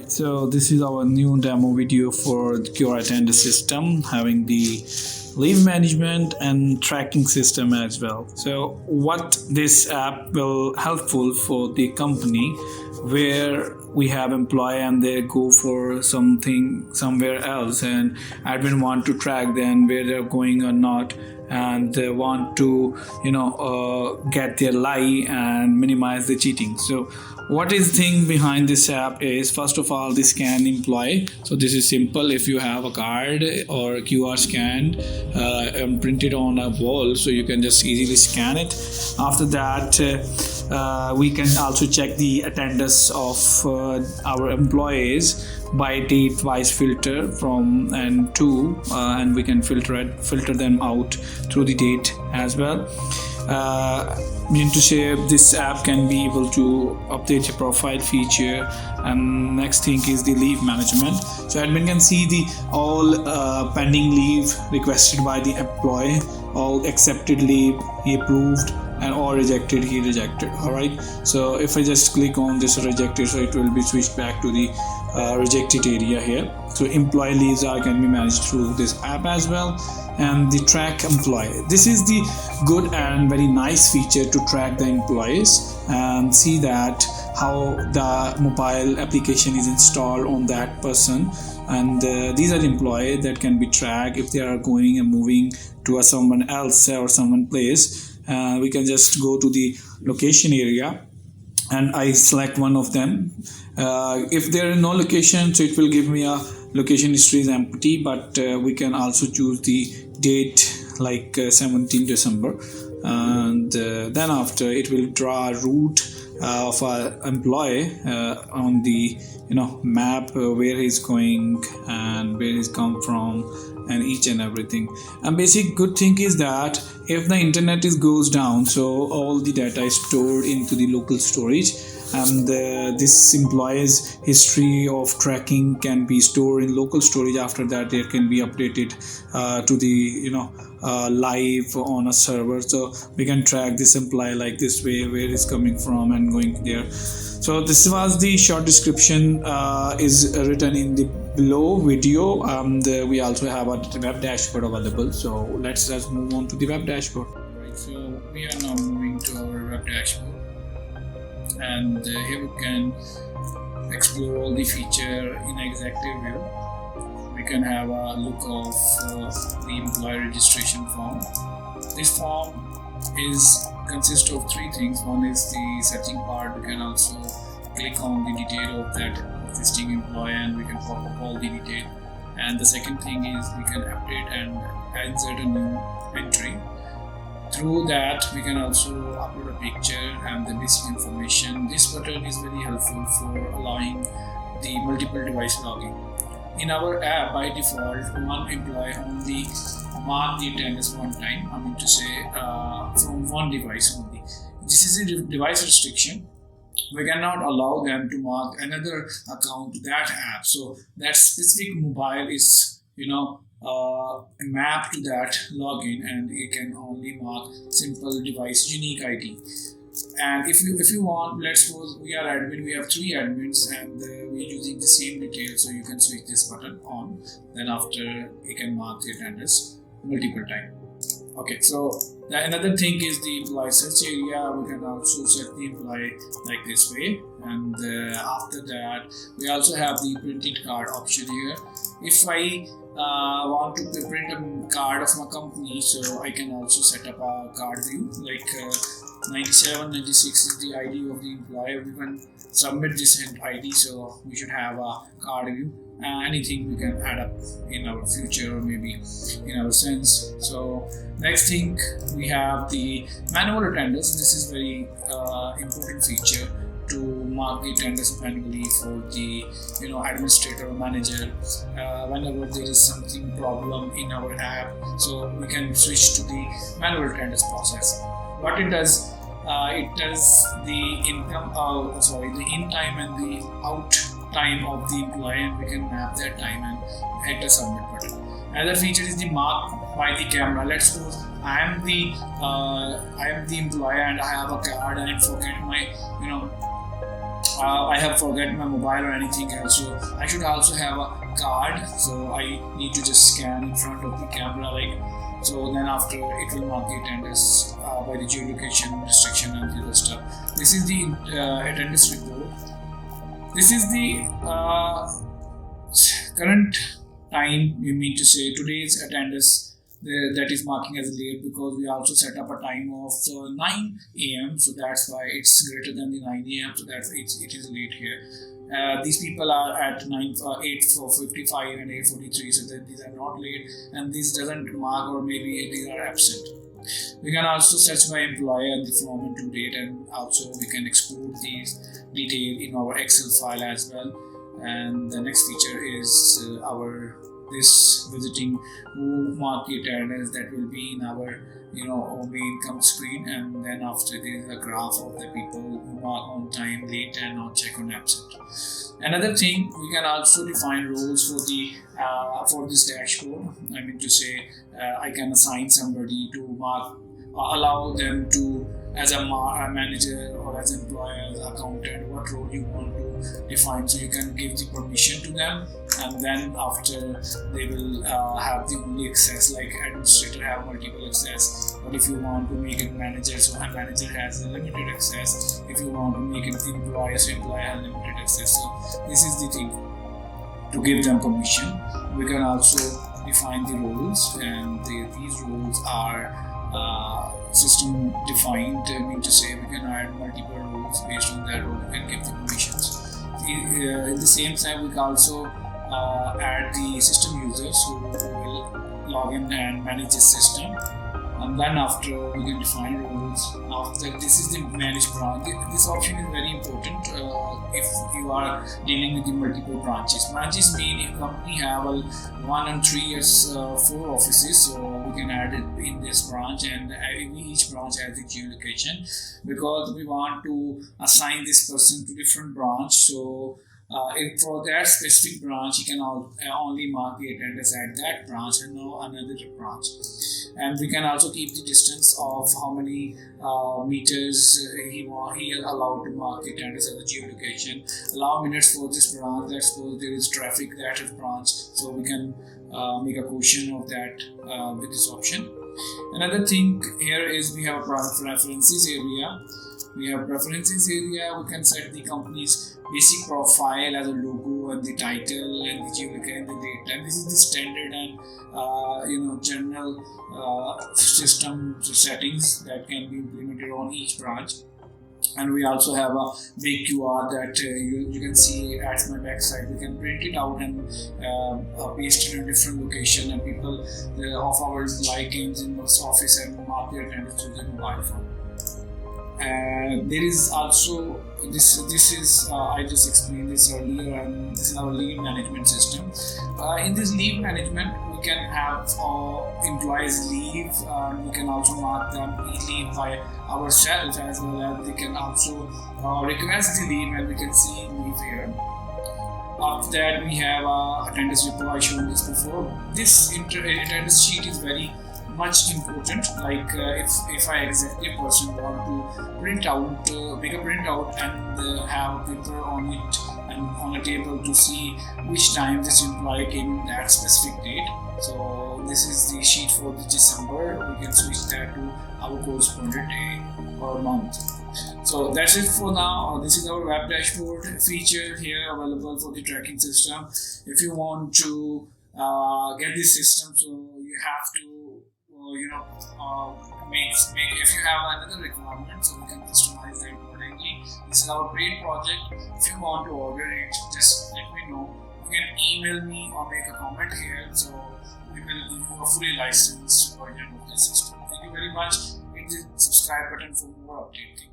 Alright, so this is our new demo video for the QR attender system, having the leave management and tracking system as well. So what this app will helpful for the company where we have employee and they go for something somewhere else and admin want to track them where they're going or not, and they want to get their lie and minimize the cheating. So what is the thing behind this app is, first of all, the scan employee. So this is simple. If you have a card or a QR scanned and printed on a wall, so you can just easily scan it. After that we can also check the attendance of our employees by date wise filter from and to, and we can filter them out through the date as well. Mean to say, this app can be able to update your profile feature. And next thing is the leave management. So admin can see the all pending leave requested by the employee, all accepted leave he approved, and all rejected he rejected. Alright, so if I just click on this rejected, so it will be switched back to the rejected area here. So employee leaves can be managed through this app as well. And the track employee, this is the good and very nice feature to track the employees and see that how the mobile application is installed on that person. And these are the employees that can be tracked if they are going and moving to someone else or someone place. We can just go to the location area and I select one of them. If there is no location, so it will give me a location history is empty, but we can also choose the date like 17 December, and then after it will draw a route of our employee on the map where he's going and where he's come from and each and everything. And basic good thing is that if the internet goes down, so all the data is stored into the local storage, and this employee's history of tracking can be stored in local storage. After that it can be updated to the live on a server, so we can track this employee like this way, where it's coming from and going there. So this was the short description is written in the below video. We also have a web dashboard available, so let's just move on to the web dashboard. Right, so we are now moving to our web dashboard, and here we can explore all the feature in executive view. We can have a look of the employee registration form. This form consists of three things. One is the searching part. We can also click on the detail of that existing employee and we can pop up all the detail. And the second thing is we can update and insert a new entry. Through that we can also upload a picture and the basic information. This button is very helpful for allowing the multiple device logging. In our app, by default, one employee only mark the attendance one time, I mean to say from one device only. This is a device restriction. We cannot allow them to mark another account to that app. So that specific mobile is mapped to that login, and it can only mark simple device unique ID. And if you want, let's suppose we are admin, we have three admins and we're using the same details, so you can switch this button on, then after you can mark the attendance multiple times. Okay, so another thing is the employee search area. We can also set the employee like this way, and after that we also have the printed card option here. If I want to print a card of my company, so I can also set up a card view like 97, 96 is the ID of the employee. We can submit this ID, so we should have a card view. Anything we can add up in our future or maybe in our sense. So next thing, we have the manual attendance. This is very important feature to mark the attendance manually for the administrator or manager whenever there is something problem in our app, so we can switch to the manual attendance process. What it does the in time and the out time of the employee, and we can map that time and hit a submit button. Another feature is the mark by the camera. Let's suppose I am the employee and I have a card and I forget my I have forgotten my mobile or anything else, so I should also have a card. So I need to just scan in front of the camera, like, so then after it will mark the attendance by the geolocation restriction and the other stuff. This is the attendance report. This is the current time, you mean to say today's attendance, that is marking as late, because we also set up a time of 9 a.m. So that's why it's greater than the 9 a.m. So that's it is late here. These people are at 8:55 and 8:43, so that these are not late, and this doesn't mark, or maybe these are absent. We can also search by employer and the form and to date, and also we can export these detail in our Excel file as well. And the next feature is our this visiting who market attendance, that will be in our main income screen, and then after there is a graph of the people who mark on time, late, and not check on absent. Another thing, we can also define roles for this dashboard. I mean to say, I can assign somebody to mark, allow them to, as a manager or as employer, accountant, what role you want to define. So you can give the permission to them, and then after they will have the only access, like administrator have multiple access. But if you want to make it manager, so a manager has a limited access. If you want to make it the employer, so employer has limited access. So this is the thing, to give them permission. We can also define the roles, and these roles are system defined. I mean to say, we can add multiple roles. Based on that role, we can give the permissions. In the same time, we can also add the system users who will log in and manage the system. And then after, we can define roles. After, this is the manage branch. This option is very important if you are dealing with the multiple branches. Branches mean a company have 1 and 3 years 4 offices, so we can add it in this branch, and each branch has the geolocation, because we want to assign this person to different branch. So if for that specific branch, you can only mark the attendance at that branch and no another branch. And we can also keep the distance of how many meters he is allowed to mark the attendance at the geolocation. Allow minutes for this branch. Let's suppose there is traffic at this branch, so we can make a quotient of that with this option. Another thing here is we have a preferences area. We have preferences area. We can set the company's basic profile as a logo and the title and the geolocation and the date. And this is the standard and general system settings that can be implemented on each branch. And we also have a big QR that you can see at my backside. We can print it out and paste it in a different location, and people of ours like games in this office and mark their attendance through their mobile phone. There is also this is I just explained this earlier, and this is our leave management system. In this leave management, we can have employees leave. We can also mark them leave by ourselves, as well as they can also request the leave, and we can see leave here. After that, we have attendance report. I showed this before. This attendance sheet is very much important. Like if I executive person want to print out, make a printout and have a paper on it and on a table to see which time this employee came in that specific date. So this is the sheet for the December. We can switch that to our corresponding day or month. So that's it for now. This is our web dashboard feature here available for the tracking system. If you want to get this system, so you have to make if you have another requirement, so we can customize that accordingly. This is our paid project. If you want to order it, just let me know. You can email me or make a comment here, so we will give you a fully licensed version of the system. Thank you very much. Hit the subscribe button for more updates.